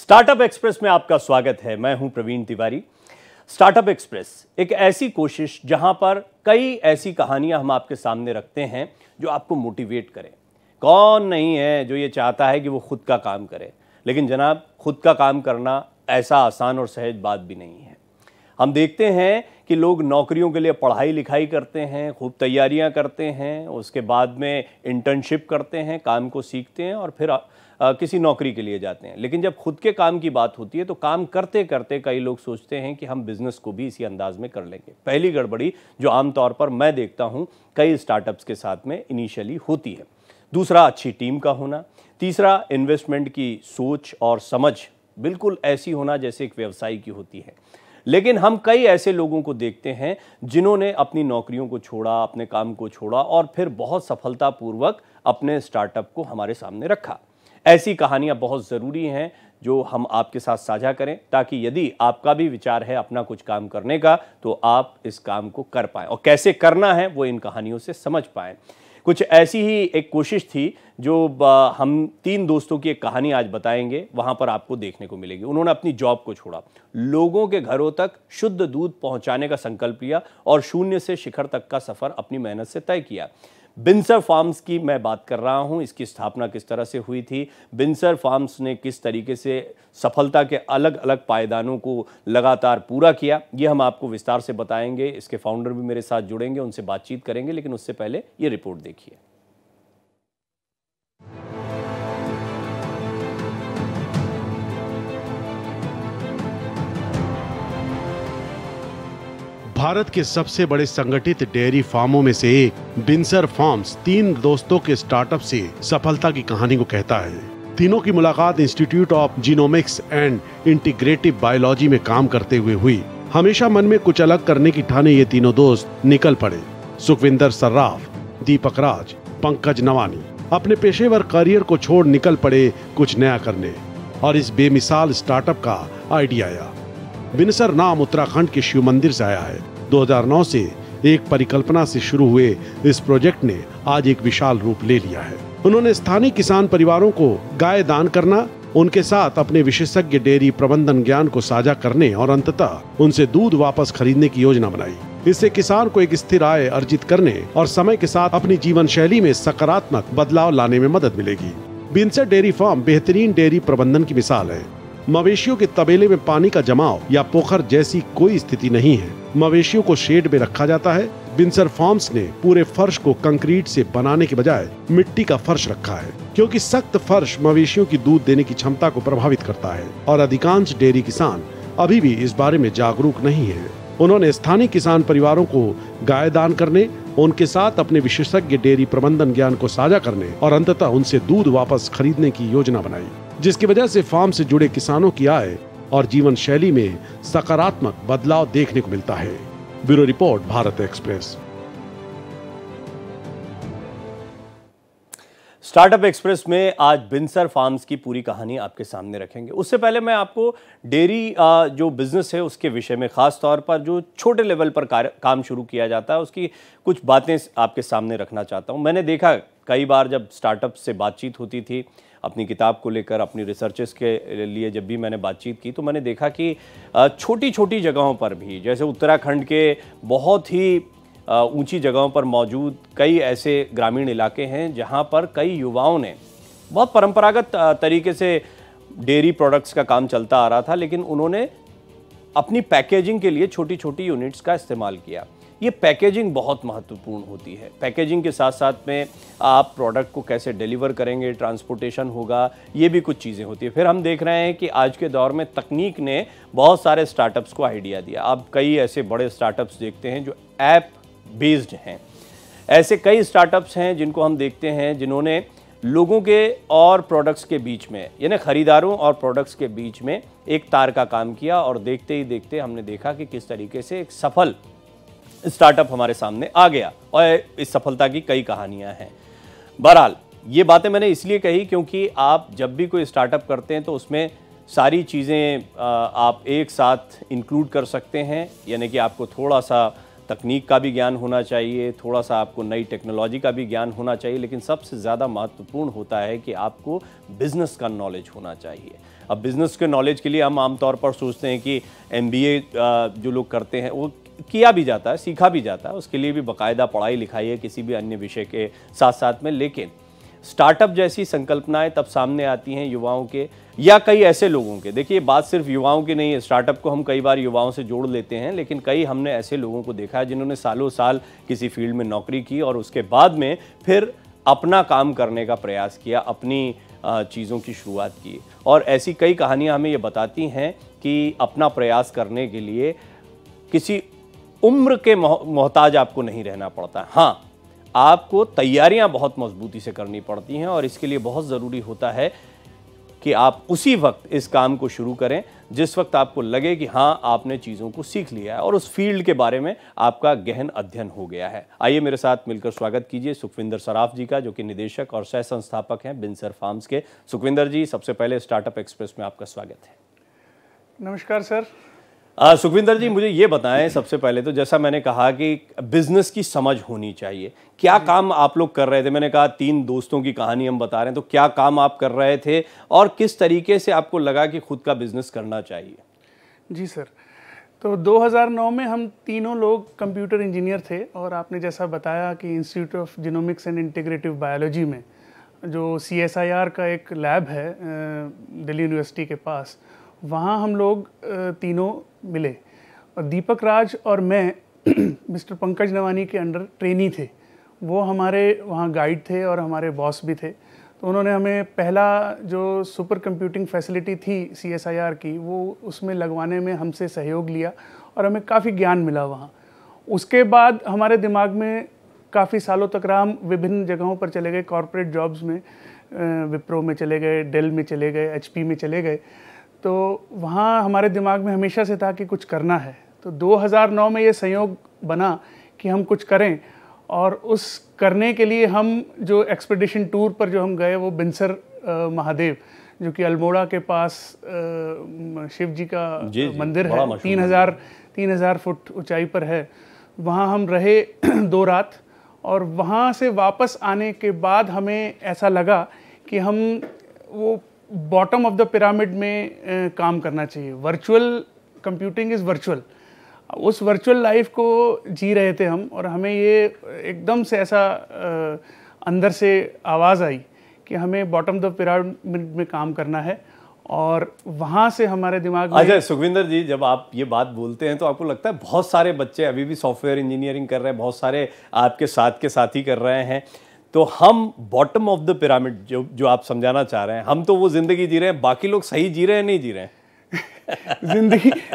Startup express में आपका स्वागत है। मैं हूं प्रवीण तिवारी। स्टार्टअप एक्सप्रेस एक ऐसी कोशिश जहां पर कई ऐसी कहानियां हम आपके सामने रखते हैं जो आपको मोटिवेट करें। कौन नहीं है जो ये चाहता है कि वो खुद का काम करे, लेकिन जनाब खुद का काम करना ऐसा आसान और सहज बात भी नहीं है। हम देखते हैं कि लोग नौकरियों के लिए पढ़ाई लिखाई करते हैं, खूब तैयारियां करते हैं, उसके बाद में इंटर्नशिप करते हैं, काम को सीखते हैं और फिर किसी नौकरी के लिए जाते हैं। लेकिन जब खुद के काम की बात होती है तो काम करते करते कई लोग सोचते हैं कि हम बिजनेस को भी इसी अंदाज में कर लेंगे। पहली गड़बड़ी जो आमतौर पर मैं देखता हूं कई स्टार्टअप्स के साथ में इनिशियली होती है। दूसरा, अच्छी टीम का होना। तीसरा, इन्वेस्टमेंट की सोच और समझ बिल्कुल ऐसी होना जैसे एक व्यवसाय की होती है। लेकिन हम कई ऐसे लोगों को देखते हैं जिन्होंने अपनी नौकरियों को छोड़ा, अपने काम को छोड़ा और फिर बहुत सफलतापूर्वक अपने स्टार्टअप को हमारे सामने रखा। ऐसी कहानियां बहुत ज़रूरी हैं जो हम आपके साथ साझा करें, ताकि यदि आपका भी विचार है अपना कुछ काम करने का तो आप इस काम को कर पाएं और कैसे करना है वो इन कहानियों से समझ पाएं। कुछ ऐसी ही एक कोशिश थी जो हम 3 दोस्तों की एक कहानी आज बताएंगे, वहां पर आपको देखने को मिलेगी। उन्होंने अपनी जॉब को छोड़ा, लोगों के घरों तक शुद्ध दूध पहुंचाने का संकल्प लिया और शून्य से शिखर तक का सफर अपनी मेहनत से तय किया। बिनसर फार्म्स की मैं बात कर रहा हूं। इसकी स्थापना किस तरह से हुई थी, बिनसर फार्म्स ने किस तरीके से सफलता के अलग अलग पायदानों को लगातार पूरा किया, ये हम आपको विस्तार से बताएंगे। इसके फाउंडर भी मेरे साथ जुड़ेंगे, उनसे बातचीत करेंगे, लेकिन उससे पहले ये रिपोर्ट देखिए। भारत के सबसे बड़े संगठित डेयरी फार्मों में से एक बिनसर फार्म्स 3 दोस्तों के स्टार्टअप से सफलता की कहानी को कहता है। तीनों की मुलाकात institute of genomics and integrative biology में काम करते हुए हुई। हमेशा मन में कुछ अलग करने की ठाने ये तीनों दोस्त निकल पड़े। सुखविंदर सर्राफ, दीपक राज, पंकज नवानी अपने पेशेवर करियर को छोड़ निकल पड़े कुछ नया करने, और इस बेमिसाल स्टार्टअप का आइडिया आया। बिनसर नाम उत्तराखंड के शिव मंदिर से आया है। 2009 से एक परिकल्पना से शुरू हुए इस प्रोजेक्ट ने आज एक विशाल रूप ले लिया है। उन्होंने स्थानीय किसान परिवारों को गाय दान करना, उनके साथ अपने विशेषज्ञ डेयरी प्रबंधन ज्ञान को साझा करने और अंततः उनसे दूध वापस खरीदने की योजना बनाई। इससे किसान को एक स्थिर आय अर्जित करने और समय के साथ अपनी जीवन शैली में सकारात्मक बदलाव लाने में मदद मिलेगी। बिनसर डेयरी फार्म बेहतरीन डेयरी प्रबंधन की मिसाल है। मवेशियों के तबेले में पानी का जमाव या पोखर जैसी कोई स्थिति नहीं है। मवेशियों को शेड में रखा जाता है। बिनसर फार्म्स ने पूरे फर्श को कंक्रीट से बनाने के बजाय मिट्टी का फर्श रखा है, क्योंकि सख्त फर्श मवेशियों की दूध देने की क्षमता को प्रभावित करता है और अधिकांश डेयरी किसान अभी भी इस बारे में जागरूक नहीं है। उन्होंने स्थानीय किसान परिवारों को गाय दान करने, उनके साथ अपने विशेषज्ञ डेयरी प्रबंधन ज्ञान को साझा करने और अंततः उनसे दूध वापस खरीदने की योजना बनाई, जिसकी वजह से फार्म से जुड़े किसानों की आय और जीवन शैली में सकारात्मक बदलाव देखने को मिलता है। Bureau report, Bharat express. Startup express में आज बिनसर फार्म्स की पूरी कहानी आपके सामने रखेंगे। उससे पहले मैं आपको डेयरी जो बिजनेस है उसके विषय में, खास तौर पर जो छोटे लेवल पर काम शुरू किया जाता है, उसकी कुछ बातें आपके सामने रखना चाहता हूं। मैंने देखा कई बार जब स्टार्टअप से बातचीत होती थी, अपनी किताब को लेकर, अपनी रिसर्चेस के लिए जब भी मैंने बातचीत की, तो मैंने देखा कि छोटी छोटी जगहों पर भी, जैसे उत्तराखंड के बहुत ही ऊंची जगहों पर मौजूद कई ऐसे ग्रामीण इलाके हैं जहां पर कई युवाओं ने बहुत परंपरागत तरीके से डेयरी प्रोडक्ट्स का काम चलता आ रहा था, लेकिन उन्होंने अपनी पैकेजिंग के लिए छोटी छोटी यूनिट्स का इस्तेमाल किया। ये पैकेजिंग बहुत महत्वपूर्ण होती है। पैकेजिंग के साथ साथ में आप प्रोडक्ट को कैसे डिलीवर करेंगे, ट्रांसपोर्टेशन होगा, ये भी कुछ चीज़ें होती है। फिर हम देख रहे हैं कि आज के दौर में तकनीक ने बहुत सारे स्टार्टअप्स को आइडिया दिया। आप कई ऐसे बड़े स्टार्टअप्स देखते हैं जो ऐप बेस्ड हैं। ऐसे कई स्टार्टअप्स हैं जिनको हम देखते हैं जिन्होंने लोगों के और प्रोडक्ट्स के बीच में, यानी खरीदारों और प्रोडक्ट्स के बीच में एक तार का काम किया, और देखते ही देखते हमने देखा कि किस तरीके से एक सफल स्टार्टअप हमारे सामने आ गया और इस सफलता की कई कहानियां हैं। बहरहाल ये बातें मैंने इसलिए कही क्योंकि आप जब भी कोई स्टार्टअप करते हैं तो उसमें सारी चीज़ें आप एक साथ इंक्लूड कर सकते हैं, यानी कि आपको थोड़ा सा तकनीक का भी ज्ञान होना चाहिए, थोड़ा सा आपको नई टेक्नोलॉजी का भी ज्ञान होना चाहिए, लेकिन सबसे ज़्यादा महत्वपूर्ण होता है कि आपको बिजनेस का नॉलेज होना चाहिए। अब बिजनेस के नॉलेज के लिए हम आमतौर पर सोचते हैं कि MBA जो लोग करते हैं वो किया भी जाता है, सीखा भी जाता है, उसके लिए भी बाकायदा पढ़ाई लिखाई है किसी भी अन्य विषय के साथ साथ में। लेकिन स्टार्टअप जैसी संकल्पनाएं तब सामने आती हैं युवाओं के या कई ऐसे लोगों के। देखिए, बात सिर्फ युवाओं की नहीं है, स्टार्टअप को हम कई बार युवाओं से जोड़ लेते हैं, लेकिन कई हमने ऐसे लोगों को देखा है जिन्होंने सालों साल किसी फील्ड में नौकरी की और उसके बाद में फिर अपना काम करने का प्रयास किया, अपनी चीज़ों की शुरुआत की। और ऐसी कई कहानियाँ हमें ये बताती हैं कि अपना प्रयास करने के लिए किसी उम्र के मोहताज आपको नहीं रहना पड़ता। हाँ, आपको तैयारियां बहुत मजबूती से करनी पड़ती हैं और इसके लिए बहुत ज़रूरी होता है कि आप उसी वक्त इस काम को शुरू करें जिस वक्त आपको लगे कि हाँ, आपने चीज़ों को सीख लिया है और उस फील्ड के बारे में आपका गहन अध्ययन हो गया है। आइए मेरे साथ मिलकर स्वागत कीजिए सुखविंदर सराफ जी का, जो कि निदेशक और सह संस्थापक हैं बिनसर फार्म्स के। सुखविंदर जी, सबसे पहले स्टार्टअप एक्सप्रेस में आपका स्वागत है। नमस्कार सर। सुखविंदर जी, मुझे ये बताएं सबसे पहले तो, जैसा मैंने कहा कि बिजनेस की समझ होनी चाहिए, क्या काम आप लोग कर रहे थे? मैंने कहा 3 दोस्तों की कहानी हम बता रहे हैं, तो क्या काम आप कर रहे थे और किस तरीके से आपको लगा कि खुद का बिजनेस करना चाहिए? जी सर, तो 2009 में हम तीनों लोग कंप्यूटर इंजीनियर थे और आपने जैसा बताया कि institute of genomics and integrative biology में जो CSIR का एक लैब है दिल्ली यूनिवर्सिटी के पास, वहाँ हम लोग तीनों मिले और दीपक राज और मैं मिस्टर पंकज नवानी के अंडर ट्रेनी थे। वो हमारे वहाँ गाइड थे और हमारे बॉस भी थे। तो उन्होंने हमें पहला जो सुपर कंप्यूटिंग फैसिलिटी थी CSIR की, वो उसमें लगवाने में हमसे सहयोग लिया और हमें काफ़ी ज्ञान मिला वहाँ। उसके बाद हमारे दिमाग में काफ़ी सालों तक रहा, हम विभिन्न जगहों पर चले गए, कॉरपोरेट जॉब्स में, विप्रो में चले गए, डेल में चले गए, HP में चले गए। तो वहाँ हमारे दिमाग में हमेशा से था कि कुछ करना है। तो 2009 में ये संयोग बना कि हम कुछ करें और उस करने के लिए हम जो एक्सपीडिशन टूर पर जो हम गए वो बिनसर महादेव, जो कि अल्मोड़ा के पास शिव जी का मंदिर है, 3000 फुट ऊंचाई पर है। वहाँ हम रहे 2 रात और वहाँ से वापस आने के बाद हमें ऐसा लगा कि हम वो बॉटम ऑफ द पिरामिड में काम करना चाहिए। वर्चुअल कंप्यूटिंग इज़ वर्चुअल, उस वर्चुअल लाइफ को जी रहे थे हम और हमें ये एकदम से ऐसा अंदर से आवाज़ आई कि हमें बॉटम ऑफ द पिरामिड में काम करना है और वहाँ से हमारे दिमाग में। अच्छा सुखविंदर जी, जब आप ये बात बोलते हैं तो आपको लगता है बहुत सारे बच्चे अभी भी सॉफ्टवेयर इंजीनियरिंग कर रहे हैं, बहुत सारे आपके साथ के साथी कर रहे हैं, तो हम बॉटम ऑफ द पिरामिड जो आप समझाना चाह रहे हैं, हम तो वो जिंदगी जी रहे हैं, बाकी लोग सही जी रहे हैं नहीं जी रहे हैं?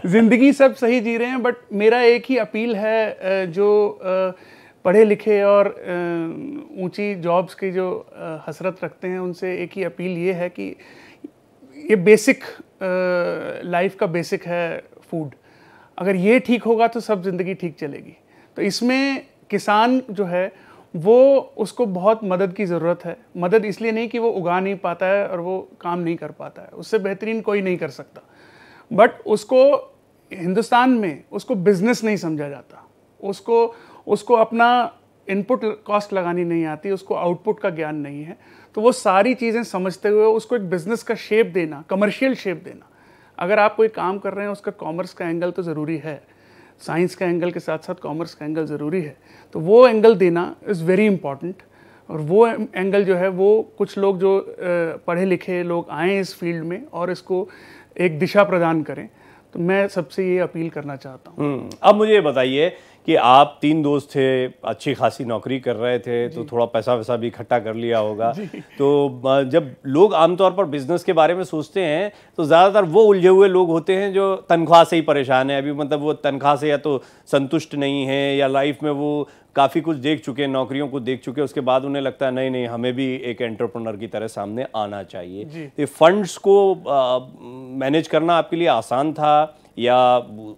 जिंदगी सब सही जी रहे हैं, बट मेरा एक ही अपील है, जो पढ़े लिखे और ऊंची जॉब्स की जो हसरत रखते हैं, उनसे एक ही अपील ये है कि ये बेसिक लाइफ का बेसिक है फूड, अगर ये ठीक होगा तो सब जिंदगी ठीक चलेगी। तो इसमें किसान जो है वो, उसको बहुत मदद की ज़रूरत है। मदद इसलिए नहीं कि वो उगा नहीं पाता है और वो काम नहीं कर पाता है, उससे बेहतरीन कोई नहीं कर सकता, बट उसको हिंदुस्तान में उसको बिजनेस नहीं समझा जाता, उसको अपना इनपुट कॉस्ट लगानी नहीं आती, उसको आउटपुट का ज्ञान नहीं है। तो वो सारी चीज़ें समझते हुए उसको एक बिज़नेस का शेप देना, कमर्शियल शेप देना। अगर आप कोई काम कर रहे हैं, उसका कॉमर्स का एंगल तो ज़रूरी है, साइंस का एंगल के साथ साथ कॉमर्स का एंगल ज़रूरी है, तो वो एंगल देना इज़ वेरी इंपॉर्टेंट। और वो एंगल जो है वो कुछ लोग जो पढ़े लिखे लोग आए इस फील्ड में और इसको एक दिशा प्रदान करें, तो मैं सबसे ये अपील करना चाहता हूँ। अब मुझे ये बताइए कि आप 3 दोस्त थे, अच्छी खासी नौकरी कर रहे थे, तो थोड़ा पैसा वैसा भी इकट्ठा कर लिया होगा। तो जब लोग आमतौर पर बिजनेस के बारे में सोचते हैं तो ज़्यादातर वो उलझे हुए लोग होते हैं जो तनख्वाह से ही परेशान है। अभी मतलब वो तनख्वाह से या तो संतुष्ट नहीं है या लाइफ में वो काफ़ी कुछ देख चुके हैं, नौकरियों को देख चुके हैं, उसके बाद उन्हें लगता है नहीं हमें भी एक एंटरप्रेन्योर की तरह सामने आना चाहिए। ये फंड्स को मैनेज करना आपके लिए आसान था या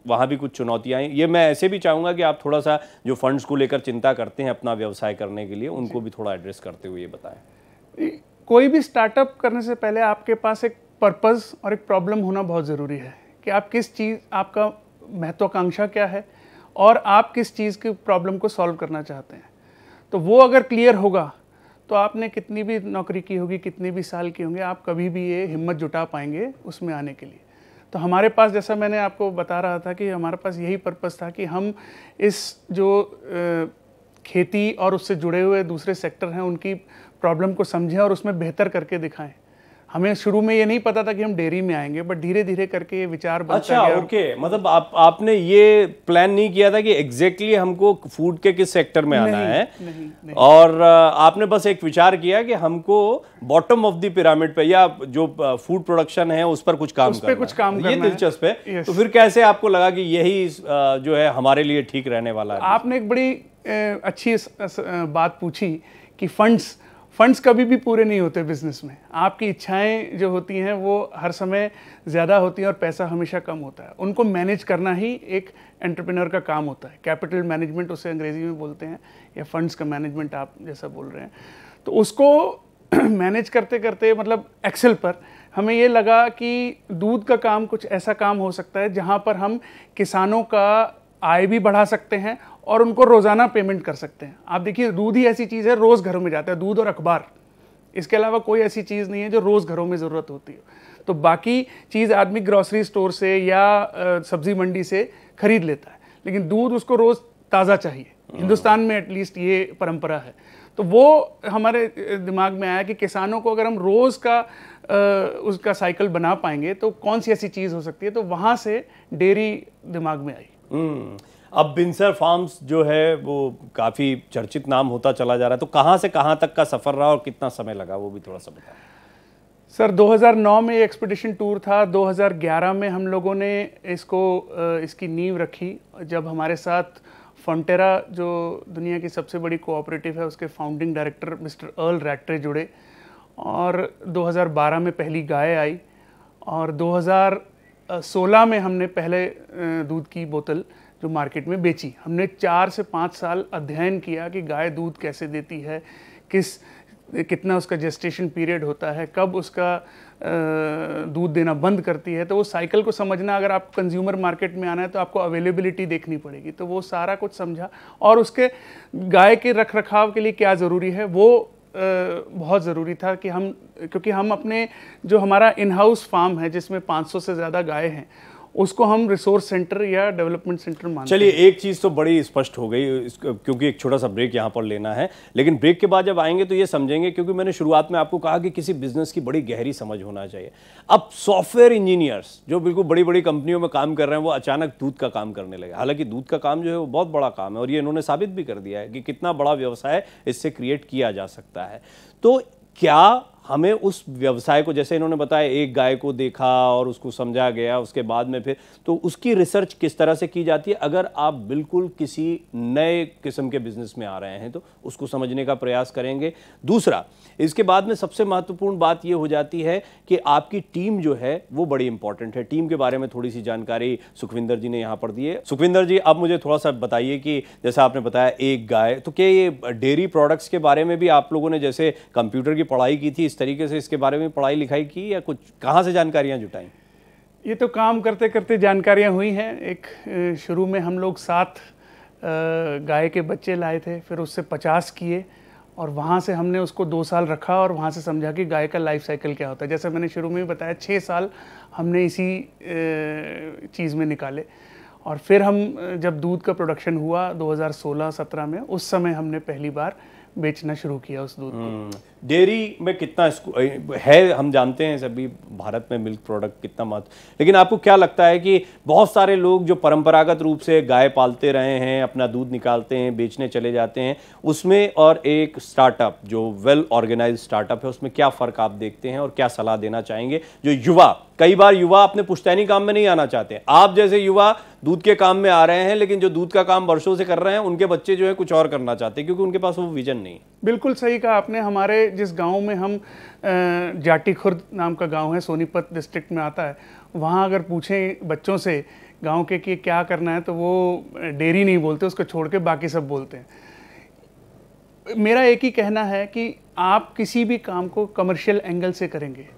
वहाँ भी कुछ चुनौतियाँ आई? ये मैं ऐसे भी चाहूँगा कि आप थोड़ा सा जो फंड्स को लेकर चिंता करते हैं अपना व्यवसाय करने के लिए, उनको भी थोड़ा एड्रेस करते हुए ये बताएं। कोई भी स्टार्टअप करने से पहले आपके पास एक पर्पस और एक प्रॉब्लम होना बहुत ज़रूरी है कि आप किस चीज़, आपका महत्वाकांक्षा क्या है और आप किस चीज़ की प्रॉब्लम को सॉल्व करना चाहते हैं। तो वो अगर क्लियर होगा तो आपने कितनी भी नौकरी की होगी, कितने भी साल की होंगे, आप कभी भी ये हिम्मत जुटा पाएंगे उसमें आने के लिए। तो हमारे पास, जैसा मैंने आपको बता रहा था कि हमारे पास यही पर्पस था कि हम इस जो खेती और उससे जुड़े हुए दूसरे सेक्टर हैं उनकी प्रॉब्लम को समझें और उसमें बेहतर करके दिखाएं। हमें शुरू में ये नहीं पता था कि हम डेयरी में आएंगे, बट धीरे धीरे करके ये विचार बनता गया। ओके, मतलब आपने ये प्लान नहीं किया था कि एग्जैक्टली हमको फूड के किस सेक्टर में आना है। नहीं। और आपने बस एक विचार किया कि हमको बॉटम ऑफ द पिरामिड पे या जो फूड प्रोडक्शन है उस पर कुछ काम करना है। ये दिलचस्प है। तो फिर कैसे आपको लगा कि यही जो है हमारे लिए ठीक रहने वाला है? आपने एक बड़ी अच्छी बात पूछी कि फंड्स कभी भी पूरे नहीं होते बिजनेस में। आपकी इच्छाएं जो होती हैं वो हर समय ज़्यादा होती हैं और पैसा हमेशा कम होता है। उनको मैनेज करना ही एक एंटरप्रेन्योर का काम होता है। कैपिटल मैनेजमेंट उसे अंग्रेजी में बोलते हैं, या फंड्स का मैनेजमेंट आप जैसा बोल रहे हैं। तो उसको मैनेज करते करते, मतलब एक्सेल पर हमें ये लगा कि दूध का काम कुछ ऐसा काम हो सकता है जहाँ पर हम किसानों का आय भी बढ़ा सकते हैं और उनको रोज़ाना पेमेंट कर सकते हैं। आप देखिए, दूध ही ऐसी चीज़ है, रोज़ घरों में जाता है, दूध और अखबार, इसके अलावा कोई ऐसी चीज़ नहीं है जो रोज़ घरों में ज़रूरत होती है। तो बाकी चीज़ आदमी ग्रॉसरी स्टोर से या सब्जी मंडी से खरीद लेता है, लेकिन दूध उसको रोज़ ताज़ा चाहिए। हिंदुस्तान में एटलीस्ट ये परंपरा है। तो वो हमारे दिमाग में आया कि किसानों को अगर हम रोज़ का उसका साइकिल बना पाएंगे तो कौन सी ऐसी चीज़ हो सकती है। तो वहाँ से डेयरी दिमाग में आई। अब बिंसर फार्म्स जो है वो काफ़ी चर्चित नाम होता चला जा रहा है, तो कहाँ से कहाँ तक का सफ़र रहा और कितना समय लगा, वो भी थोड़ा सा बताएं। सर 2009 में एक्सपीडिशन टूर था। 2011 में हम लोगों ने इसकी नींव रखी, जब हमारे साथ फॉन्टेरा जो दुनिया की सबसे बड़ी कोऑपरेटिव है उसके फाउंडिंग डायरेक्टर मिस्टर अर्ल रैट्रे जुड़े, और 2012 में पहली गाय आई, और 2016 में हमने पहले दूध की बोतल जो मार्केट में बेची। हमने 4 से 5 साल अध्ययन किया कि गाय दूध कैसे देती है, कितना उसका जेस्टेशन पीरियड होता है, कब उसका दूध देना बंद करती है। तो वो साइकिल को समझना, अगर आप कंज्यूमर मार्केट में आना है तो आपको अवेलेबिलिटी देखनी पड़ेगी। तो वो सारा कुछ समझा, और उसके गाय के रख रखाव के लिए क्या ज़रूरी है वो बहुत ज़रूरी था कि क्योंकि हम अपने जो हमारा इन हाउस फार्म है जिसमें 500 से ज़्यादा गाय हैं, उसको हम रिसोर्स सेंटर या डेवलपमेंट सेंटर मानते हैं। चलिए, एक चीज़ तो बड़ी स्पष्ट हो गई, क्योंकि एक छोटा सा ब्रेक यहाँ पर लेना है, लेकिन ब्रेक के बाद जब आएंगे तो ये समझेंगे, क्योंकि मैंने शुरुआत में आपको कहा कि किसी बिजनेस की बड़ी गहरी समझ होना चाहिए। अब सॉफ्टवेयर इंजीनियर्स जो बिल्कुल बड़ी बड़ी कंपनियों में काम कर रहे हैं वो अचानक दूध का काम करने लगे। हालांकि दूध का काम जो है वो बहुत बड़ा काम है, और ये इन्होंने साबित भी कर दिया है कि कितना बड़ा व्यवसाय इससे क्रिएट किया जा सकता है। तो क्या हमें उस व्यवसाय को, जैसे इन्होंने बताया, एक गाय को देखा और उसको समझा गया, उसके बाद में फिर तो उसकी रिसर्च किस तरह से की जाती है? अगर आप बिल्कुल किसी नए किस्म के बिजनेस में आ रहे हैं तो उसको समझने का प्रयास करेंगे। दूसरा, इसके बाद में सबसे महत्वपूर्ण बात यह हो जाती है कि आपकी टीम जो है वो बड़ी इंपॉर्टेंट है। टीम के बारे में थोड़ी सी जानकारी सुखविंदर जी ने यहाँ पर दी है। सुखविंदर जी, अब मुझे थोड़ा सा बताइए कि जैसा आपने बताया एक गाय, तो क्या ये डेयरी प्रोडक्ट्स के बारे में भी आप लोगों ने जैसे कंप्यूटर की पढ़ाई की थी, इस तरीके से इसके बारे में पढ़ाई लिखाई की, या कुछ कहाँ से जानकारियाँ जुटाई? ये तो काम करते करते जानकारियाँ हुई हैं। एक शुरू में हम लोग 7 गाय के बच्चे लाए थे, फिर उससे 50 किए, और वहाँ से हमने उसको 2 साल रखा, और वहाँ से समझा कि गाय का लाइफ साइकिल क्या होता है। जैसे मैंने शुरू में भी बताया, 6 साल हमने इसी चीज़ में निकाले, और फिर हम जब दूध का प्रोडक्शन हुआ 2016-17 में, उस समय हमने पहली बार बेचना शुरू किया उस दूध को। डेयरी में कितना है, हम जानते हैं सभी भारत में मिल्क प्रोडक्ट कितना महत्व, लेकिन आपको क्या लगता है कि बहुत सारे लोग जो परंपरागत रूप से गाय पालते रहे हैं, अपना दूध निकालते हैं, बेचने चले जाते हैं, उसमें और एक स्टार्टअप जो वेल ऑर्गेनाइज्ड स्टार्टअप है, उसमें क्या फ़र्क आप देखते हैं और क्या सलाह देना चाहेंगे? जो युवा, कई बार युवा अपने पुश्तैनी काम में नहीं आना चाहते हैं, आप जैसे युवा दूध के काम में आ रहे हैं, लेकिन जो दूध का काम वर्षों से कर रहे हैं उनके बच्चे जो है कुछ और करना चाहते हैं, क्योंकि उनके पास वो विजन नहीं। बिल्कुल सही कहा आपने। हमारे जिस गांव में हम जाटी खुर्द नाम का गांव है, सोनीपत डिस्ट्रिक्ट में आता है, वहाँ अगर पूछें बच्चों से गांव के कि क्या करना है, तो वो डेयरी नहीं बोलते, उसको छोड़ के बाकी सब बोलते हैं। मेरा एक ही कहना है कि आप किसी भी काम को कमर्शियल एंगल से करेंगे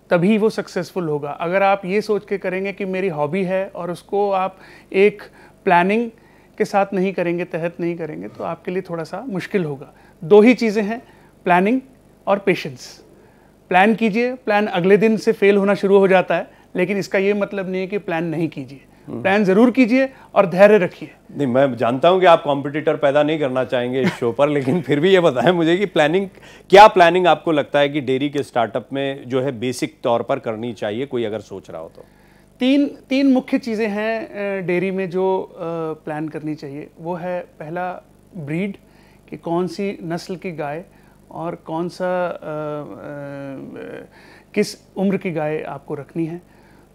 तभी वो सक्सेसफुल होगा। अगर आप ये सोच के करेंगे कि मेरी हॉबी है और उसको आप एक प्लानिंग के साथ नहीं करेंगे, तहत नहीं करेंगे, तो आपके लिए थोड़ा सा मुश्किल होगा। 2 ही चीज़ें हैं, प्लानिंग और पेशेंस। प्लान कीजिए, प्लान अगले दिन से फेल होना शुरू हो जाता है, लेकिन इसका ये मतलब नहीं है कि प्लान नहीं कीजिए। प्लान जरूर कीजिए और धैर्य रखिए। नहीं, मैं जानता हूं कि आप कॉम्पिटिटर पैदा नहीं करना चाहेंगे इस शो पर, लेकिन फिर भी ये बताएं मुझे कि क्या प्लानिंग आपको लगता है कि डेयरी के स्टार्टअप में जो है बेसिक तौर पर करनी चाहिए, कोई अगर सोच रहा हो तो? तीन मुख्य चीज़ें हैं डेयरी में जो प्लान करनी चाहिए। वो है पहला ब्रीड, कि कौन सी नस्ल की गाय और कौन सा किस उम्र की गाय आपको रखनी है।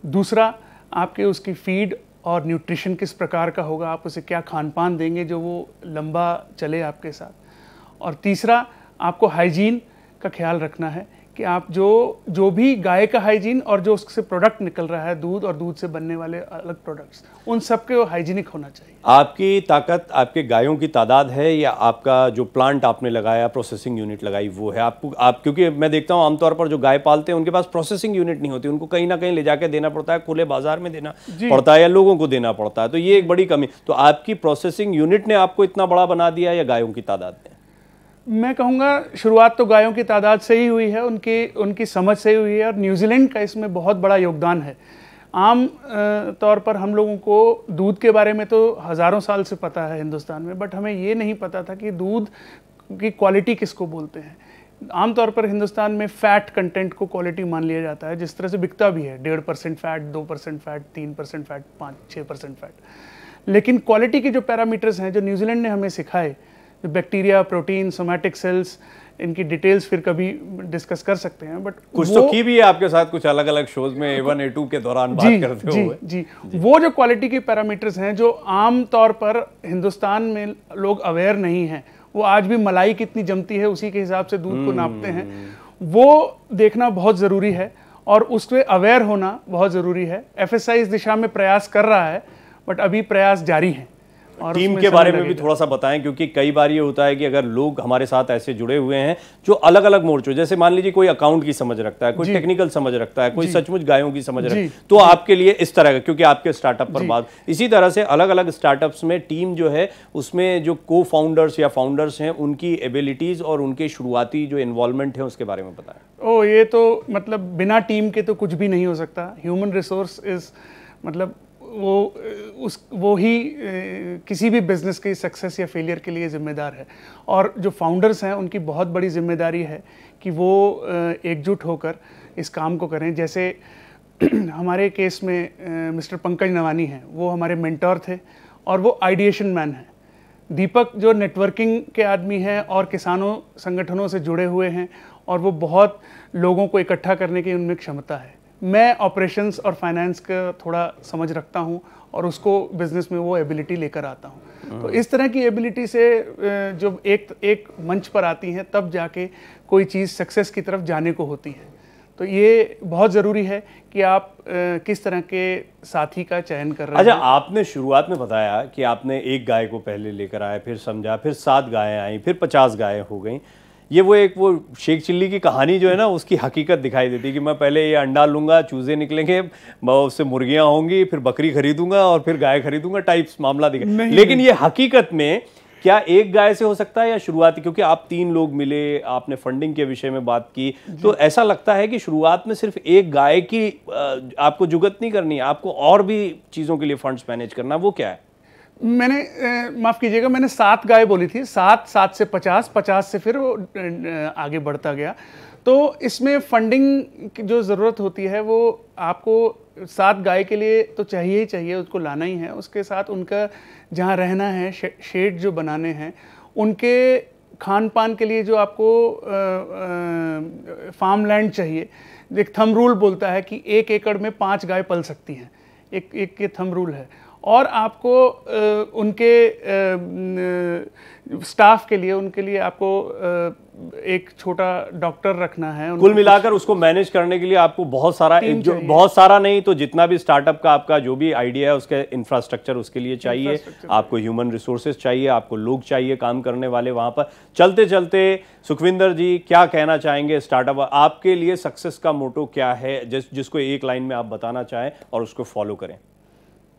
दूसरा, आपके उसकी फीड और न्यूट्रिशन किस प्रकार का होगा, आप उसे क्या खान पान देंगे जो वो लंबा चले आपके साथ। और तीसरा, आपको हाइजीन का ख्याल रखना है कि आप जो भी गाय का हाइजीन और जो उससे प्रोडक्ट निकल रहा है, दूध और दूध से बनने वाले अलग प्रोडक्ट्स, उन सब के हाइजीनिक होना चाहिए। आपकी ताकत आपके गायों की तादाद है या आपका जो प्लांट आपने लगाया, प्रोसेसिंग यूनिट लगाई, वो है? क्योंकि मैं देखता हूं आमतौर पर जो गाय पालते हैं उनके पास प्रोसेसिंग यूनिट नहीं होती, उनको कहीं ना कहीं ले जाके देना पड़ता है, खुले बाजार में देना पड़ता है या लोगों को देना पड़ता है, तो ये एक बड़ी कमी। तो आपकी प्रोसेसिंग यूनिट ने आपको इतना बड़ा बना दिया या गायों की तादाद ने? मैं कहूँगा शुरुआत तो गायों की तादाद से ही हुई है, उनकी समझ से ही हुई है, और न्यूजीलैंड का इसमें बहुत बड़ा योगदान है। आम तौर पर हम लोगों को दूध के बारे में तो हज़ारों साल से पता है हिंदुस्तान में, बट हमें ये नहीं पता था कि दूध की क्वालिटी किसको बोलते हैं। आमतौर पर हिंदुस्तान में फ़ैट कंटेंट को क्वालिटी मान लिया जाता है, जिस तरह से बिकता भी है, 1.5% फैट, 2% फैट, 3% फैट, 5-6% फैट। लेकिन क्वालिटी के जो पैरामीटर्स हैं जो न्यूजीलैंड ने हमें सिखाए, जो बैक्टीरिया, प्रोटीन, सोमैटिक सेल्स, इनकी डिटेल्स फिर कभी डिस्कस कर सकते हैं, बट कुछ तो की भी है आपके साथ कुछ अलग अलग शोज में A1 A2 के दौरान बात करते हुए। जी, वो जो क्वालिटी के पैरामीटर्स हैं जो आम तौर पर हिंदुस्तान में लोग अवेयर नहीं हैं, वो आज भी मलाई कितनी जमती है उसी के हिसाब से दूध को नापते हैं, वो देखना बहुत ज़रूरी है और उसके अवेयर होना बहुत ज़रूरी है। FSI इस दिशा में प्रयास कर रहा है, बट अभी प्रयास जारी है। और टीम के बारे में भी थोड़ा सा बताएं, क्योंकि कई बार ये होता है कि अगर लोग हमारे साथ ऐसे जुड़े हुए हैं जो अलग अलग मोर्चों, जैसे मान लीजिए कोई अकाउंट की समझ रखता है, कोई टेक्निकल समझ रखता है, कोई सचमुच गायों की समझ रखता है, तो आपके लिए इस तरह का, क्योंकि आपके स्टार्टअप पर बात, इसी तरह से अलग अलग स्टार्टअप्स में टीम जो है उसमें जो को फाउंडर्स या फाउंडर्स हैं उनकी एबिलिटीज और उनके शुरुआती जो इन्वॉल्वमेंट है उसके बारे में बताएं। ये तो मतलब बिना टीम के तो कुछ भी नहीं हो सकता। ह्यूमन रिसोर्स इज मतलब वो ही किसी भी बिजनेस की सक्सेस या फेलियर के लिए जिम्मेदार है। और जो फाउंडर्स हैं उनकी बहुत बड़ी जिम्मेदारी है कि वो एकजुट होकर इस काम को करें। जैसे हमारे केस में मिस्टर पंकज नवानी हैं, वो हमारे मेंटोर थे और वो आइडिएशन मैन हैं। दीपक जो नेटवर्किंग के आदमी हैं और किसानों संगठनों से जुड़े हुए हैं और वो बहुत लोगों को इकट्ठा करने की उनमें क्षमता है। मैं ऑपरेशंस और फाइनेंस का थोड़ा समझ रखता हूँ और उसको बिजनेस में वो एबिलिटी लेकर आता हूँ। तो इस तरह की एबिलिटी से जब एक मंच पर आती हैं तब जाके कोई चीज़ सक्सेस की तरफ जाने को होती है। तो ये बहुत ज़रूरी है कि आप किस तरह के साथी का चयन कर रहे हैं। अच्छा, आपने शुरुआत में बताया कि आपने एक गाय को पहले लेकर आए, फिर समझा, फिर 7 गायें आई, फिर 50 गायें हो गई। ये वो शेख चिल्ली की कहानी जो है ना, उसकी हकीकत दिखाई देती है कि मैं पहले ये अंडा लूंगा, चूजे निकलेंगे, मैं उससे मुर्गियां होंगी, फिर बकरी खरीदूंगा और फिर गाय खरीदूंगा, टाइप्स मामला दिखा। लेकिन ये हकीकत में क्या एक गाय से हो सकता है या शुरुआती, क्योंकि आप 3 लोग मिले, आपने फंडिंग के विषय में बात की, तो ऐसा लगता है कि शुरुआत में सिर्फ एक गाय की आपको जुगत नहीं करनी है, आपको और भी चीज़ों के लिए फंड्स मैनेज करना, वो क्या है? मैंने माफ़ कीजिएगा, मैंने 7 गाय बोली थी। 7 से 50 से फिर वो आगे बढ़ता गया। तो इसमें फंडिंग की जो ज़रूरत होती है वो आपको 7 गाय के लिए तो चाहिए ही चाहिए, उसको लाना ही है। उसके साथ उनका जहाँ रहना है, शेड जो बनाने हैं, उनके खान पान के लिए जो आपको फार्म लैंड चाहिए। एक थंब रूल बोलता है कि 1 एकड़ में 5 गाय पल सकती हैं, एक ये थंब रूल है। और आपको उनके स्टाफ के लिए, उनके लिए आपको एक छोटा डॉक्टर रखना है। कुल मिलाकर उसको मैनेज करने के लिए आपको बहुत सारा नहीं तो जितना भी स्टार्टअप का आपका जो भी आइडिया है उसके इंफ्रास्ट्रक्चर उसके लिए चाहिए, आपको ह्यूमन रिसोर्सेज चाहिए, आपको लोग चाहिए काम करने वाले वहां पर। चलते चलते सुखविंदर जी क्या कहना चाहेंगे? स्टार्टअप आपके लिए सक्सेस का मोटो क्या है, जिसको एक लाइन में आप बताना चाहें और उसको फॉलो करें?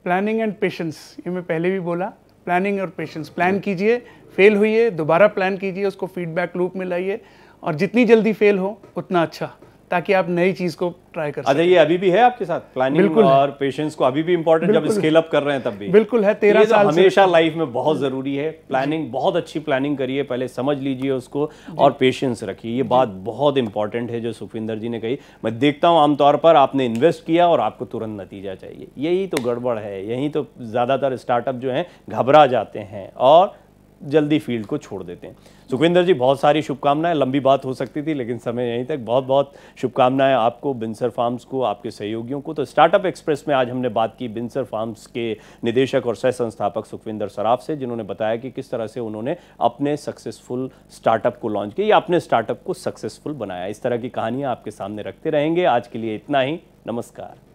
प्लानिंग एंड पेशेंस, ये मैं पहले भी बोला। प्लानिंग और पेशेंस। प्लान कीजिए, फेल हुई है, दोबारा प्लान कीजिए, उसको फीडबैक लूप में लाइए और जितनी जल्दी फेल हो उतना अच्छा, ताकि आप नई चीज़ को ट्राई कर सकें। अच्छा, ये अभी भी है आपके साथ प्लानिंग बिल्कुल और पेशेंस को अभी भी इम्पोर्टेंट, जब स्केल अप कर रहे हैं तब भी? बिल्कुल है, 13 साल से हमेशा लाइफ में बहुत ज़रूरी है। प्लानिंग, बहुत अच्छी प्लानिंग करिए, पहले समझ लीजिए उसको और पेशेंस रखिए। ये बात बहुत इंपॉर्टेंट है जो सुखविंदर जी ने कही। मैं देखता हूँ आमतौर पर आपने इन्वेस्ट किया और आपको तुरंत नतीजा चाहिए, यही तो गड़बड़ है। यही तो ज़्यादातर स्टार्टअप जो हैं घबरा जाते हैं और जल्दी फील्ड को छोड़ देते हैं। सुखविंदर जी, बहुत सारी शुभकामनाएं। लंबी बात हो सकती थी लेकिन समय यहीं तक। बहुत बहुत शुभकामनाएं आपको, बिनसर फार्म्स को, आपके सहयोगियों को। तो स्टार्टअप एक्सप्रेस में आज हमने बात की बिनसर फार्म्स के निदेशक और सह संस्थापक सुखविंदर सराफ से, जिन्होंने बताया कि किस तरह से उन्होंने अपने सक्सेसफुल स्टार्टअप को लॉन्च किया या अपने स्टार्टअप को सक्सेसफुल बनाया। इस तरह की कहानियाँ आपके सामने रखते रहेंगे। आज के लिए इतना ही। नमस्कार।